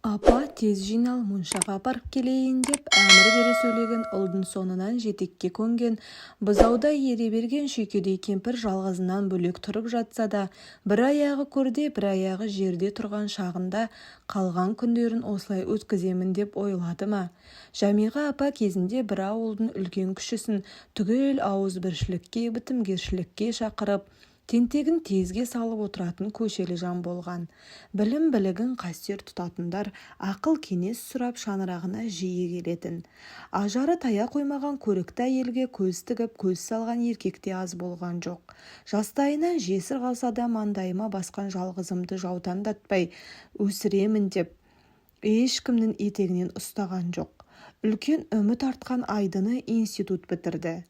Апа тез жинал, мұншаға апарып келейін деп әмір бере сөйлеген ұлдың соңынан жетекке көнген бұзауда ере берген шүйкедей кемпір жалғызынан бөлек тұрып жатса да, бір аяғы көрде, бір аяғы жерде тұрған шағында қалған күндерін осылай өткіземін деп ойлады ма? Жәмиға апа кезінде бір ауылдың үлкен кішісін түгел ауызбіршілікке, бітімгершілікке шақырып, тентегін тезге салып отыратын көшелі жан болған. Білім білігін қастер тұтатындар ақыл кеңес сұрап шаңырағына жиі келетін. Ажары тая қоймаған көрікті әйелге көз тігіп көз салған еркек те аз болған жоқ. Жастайынан жесір қалса да маңдайыма басқан жалғызымды жаутаңдатпай өсіремін деп ешкімнің етегінен ұстаған жоқ. Үлкен үміт артқан Айдыны институт бітірді.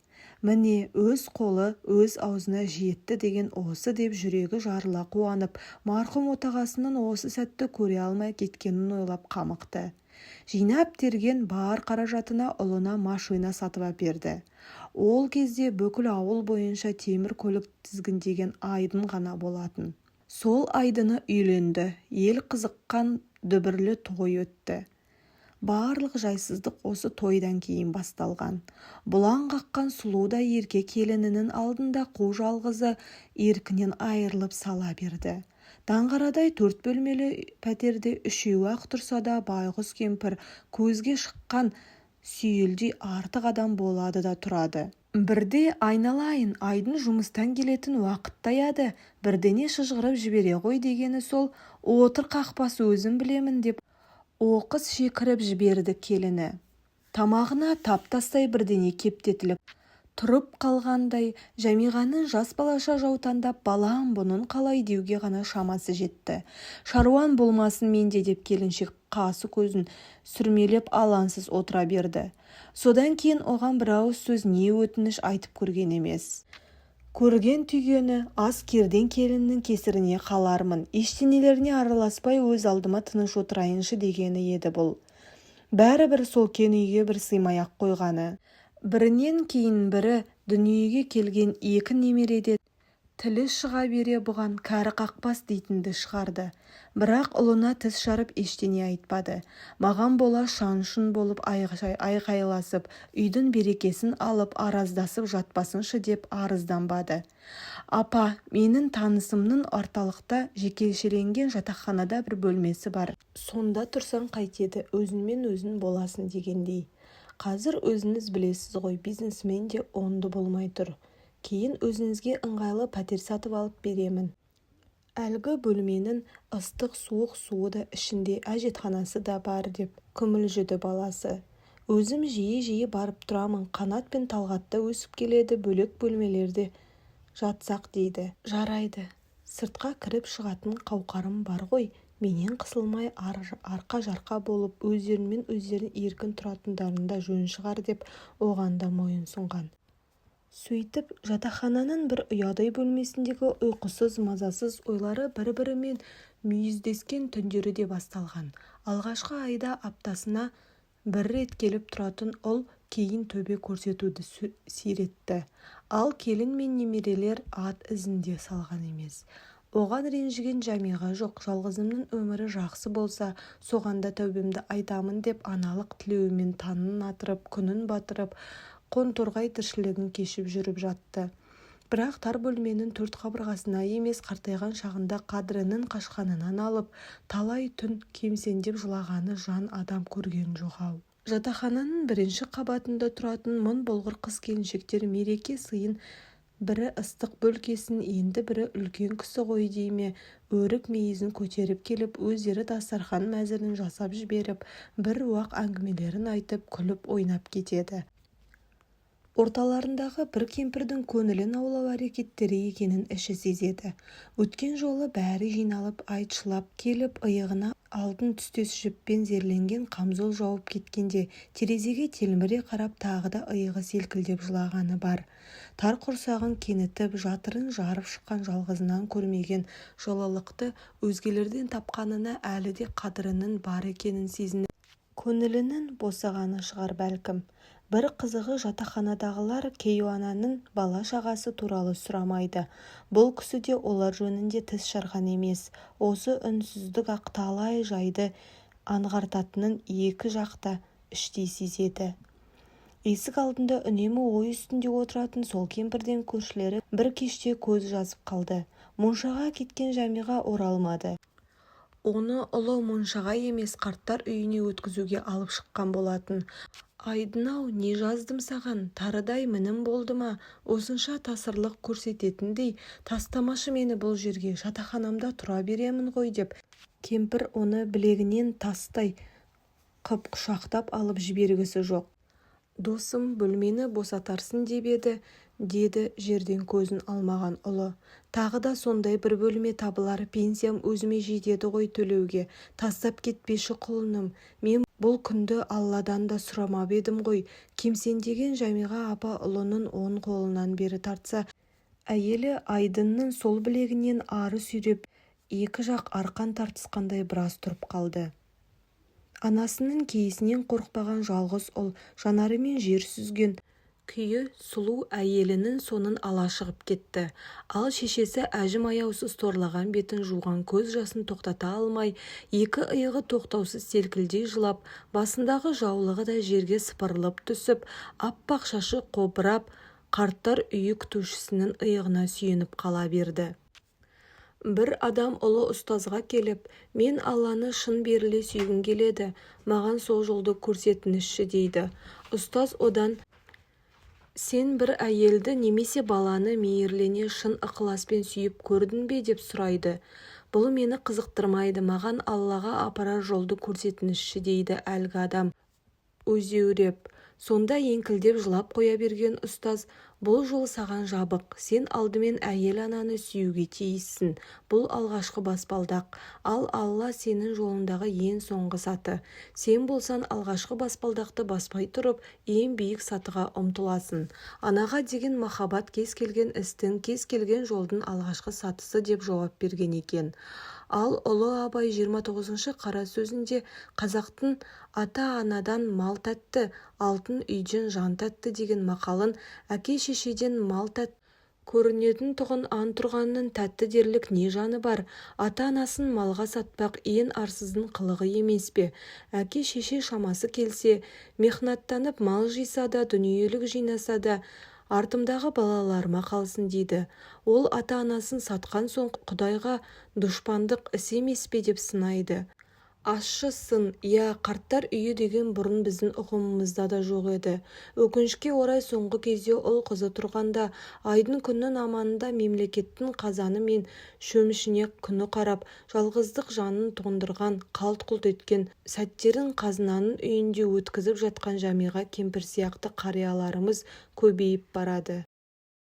Міне өз қолы өз аузына жетті деген осы деп жүрегі жарыла қуанып, марқұм отағасының осы сәтті көре алмай кеткенін ойлап қамықты. Жинап терген бар қаражатына ұлына машина сатып әперді. Ол кезде бүкіл ауыл бойынша темір көлік тізгіндеген Айдын ғана болатын. Сол Айдыны үйленді, ел қызыққан дүбірлі той өтті. Барлық жайсыздық осы тойдан кейін басталған. Бұлаң қаққан сұлуда ерке келінінің алдында қу жалғызы еркінен айырылып сала берді. Даңғарадай 4 бөлмелі пәтерде үшеу-ақ тұрса да байғұс кемпір көзге шыққан сүйелдей артық адам болады да тұрады. Бірде айналайын, Айдын жұмыстан келетін уақыт таяды, бірдене шыжғырып жібере ғой дегені сол, отыр қақпасы өзім білемін деп оқыс шекіріп жіберді келіні. Тамағына тап-тастай бірдене кептетіліп тұрып қалғандай Жәмиғаның жас балаша жаутаңдап балам бұның қалай деуге ғана шамасы жетті. Шаруан болмасын менде деп келіншек қасы көзін сүрмелеп алаңсыз отыра берді. Содан кейін оған бір ауыз сөз не өтініш айтып көрген емес. Көрген түйгені аз керден келіннің кесіріне қалармын, ештеңелеріне араласпай өз алдыма тыныш отырайыншы дегені еді бұл. Бәрібір сол кен үйге бір сыймай-ақ қойғаны. Бірінен кейін бірі дүниеге келген екі немереде тілі шыға бере бұған кәрі қақпас дейтінді шығарды. Бірақ ұлына тіс жарып ештеңе айтпады. Маған бола шан-шұн болып айқайласып, үйдің берекесін алып араздасып жатпасыншы деп арызданбады. Апа, менің танысымның орталықта жекешеленген жатақханада бір бөлмесі бар. Сонда тұрсаң қайтеді, өзіңмен өзің боласың дегендей. Қазір өзіңіз білесіз ғой, бизнесмен де оңды болмай тұр. Кейін өзіңізге ыңғайлы пәтер сатып алып беремін. Әлгі бөлменің ыстық суық суы да ішінде әжетханасы да бар деп күмілжіді баласы. Өзім жиі барып тұрамын, Қанат пен Талғатта өсіп келеді, бөлек бөлмелерде жатсақ дейді. Жарайды, сыртқа кіріп шығатын қауқарым бар ғой, менен қысылмай арқа-жарқа болып өздерімен өздерін еркін тұратындарында жөн шығар деп оған да мойын сұнған. Сөйтіп, жатақхананың бір ұядай бөлмесіндегі ұйқысыз, мазасыз ойлары бір-бірімен мүйіздескен түндері де басталған. Алғашқы айда аптасына бір рет келіп тұратын ұл кейін төбе көрсетуді сиретті. Ал келін мен немерелер ат ізінде салған емес. Оған ренжіген Жәмиға жоқ, жалғызымның өмірі жақсы болса, соғанда тәубемді айтамын деп аналық тілеуімен таңын атырып, күнін батырып, қонторғай тіршілігін кешіп жүріп жатты. Бірақ тар бөлменің 4 қабырғасына емес, қартайған шағында қадірінің қашқанынан алып, талай түн кемсеңдеп жылағаны жан адам көрген жоқ-ау. Жатақхананың бірінші қабатында тұратын мың болғыр қыз-келіншектер мереке сыйын бірі ыстық бөлкесін, енді бірі үлкен кісі ғой дейме, өрік мейізін көтеріп келіп, өздері дастархан мәзірін жасап жіберіп, бір уақ әңгімелерін айтып, күліп ойнап кетеді. Орталарындағы бір кемпірдің көңілін аулау әрекеттері екенін іші сезеді. Өткен жолы бәрі жиналып айтшылап келіп, иығына алтын түстес жіппен зерленген қамзол жауып кеткенде терезеге телміре қарап тағы да иығы селкілдеп жылағаны бар. Тар құрсағын кенітіп, жатырын жарып шыққан жалғызынан көрмеген жылылықты өзгелерден тапқанына әлі де қадірінің бар екенін сезініп, көңілінің босағаны шығар бәлкім. Бір қызығы жатақханадағылар Кейуананың бала-шағасы туралы сұрамайды. Бұл кісі де олар жөнінде тіс жарған емес. Осы үнсіздік ақ талай жайды аңғартатынын екі жақта іштей сезеді. Есік алдында үнемі ой үстінде отыратын сол кемпірден көршілері бір кеште көз жазып қалды. Моншаға кеткен Жәмиға оралмады. Оны ұлы моншаға емес қарттар үйіне өткізуге алып шыққан болатын. Айдын-ау, не жаздым саған, тарыдай мінім болды ма, осынша тасырлық көрсететіндей, тастамашы мені бұл жерге, жатақханамда тұра беремін ғой деп. Кемпір оны білегінен тастай қып құшақтап алып жібергісі жоқ. Досым, бөлмені босатарсың деп еді, деді жерден көзін алмаған ұлы. Тағы да сондай бір бөлме табылар, пенсиям өзіме жетеді ғой төлеуге. Тастап кетпеші құлыным. Мен бұл күнді Алладан да сұрамап едім ғой. Кемсеңдеген Жәмиға апа ұлының оң қолынан бері тартса, әйелі Айдынның сол білегінен ары сүйреп, екі жақ арқан тартысқандай біраз тұрып қалды. Анасының кейісінен қорықпаған жалғыз ұл, жанарымен жер сүзген күйі сұлу әйелінің соңын ала шығып кетті. Ал шешесі әжім аяусыз торлаған бетін жуған көз жасын тоқтата алмай, екі иығы тоқтаусыз селкілдей жылап, басындағы жаулығы да жерге сыпырылып түсіп, аппақ шашы қобырап, қарттар үйі күтушісінің иығына сүйеніп қала берді. Бір адам ұлы ұстазға келіп, мен Алланы шын беріле сүйгім келеді, маған сол жолды көрсетіңізші дейді. Ұстаз одан, сен бір әйелді немесе баланы мейірлене шын ықыласпен сүйіп көрдің бе деп сұрайды. Бұл мені қызықтырмайды, маған Аллаға апарар жолды көрсетіңізші дейді әлгі адам өзеуреп. Сонда еңкілдеп жылап қоя берген ұстаз, бұл жол саған жабық, сен алдымен әйел ананы сүюге тиіссің, бұл алғашқы баспалдақ, ал Алла сенің жолындағы ең соңғы саты. Сен болсан алғашқы баспалдақты баспай тұрып, ең биік сатыға ұмтыласың. Анаға деген махаббат кез келген істің, кез келген жолдың алғашқы сатысы деп жауап берген екен. Ал ұлы абай 29-шы қара сөзінде қазақтың ата-анадан мал тәтті, алтын үйден жан тәтті деген мақалын әке-шешеден мал тәтті көрінетін тұғын ан тұрғанның тәтті дерлік не жаны бар? Ата-анасын малға сатпақ ең арсыздың қылығы емес пе? Әке-шеше шамасы келсе, мехнаттанып мал жиса да, дүниелік жинаса да, артымдағы балаларыма қалсын дейді. Ол ата-анасын сатқан соң Құдайға дұшпандық іс емес пе деп сынайды. Ащы сын, қарттар үйі деген бұрын біздің ұғымымызда да жоқ еді. Өкінішке орай соңғы кезде ұл қызы тұрғанда, айдың күннің аманында мемлекеттің қазаны мен шөмішіне күні қарап, жалғыздық жанын тоңдырған, қалт-құлт еткен сәттерін қазынаның үйінде өткізіп жатқан Жәмиға кемпір сияқты қарияларымыз көбейіп барады.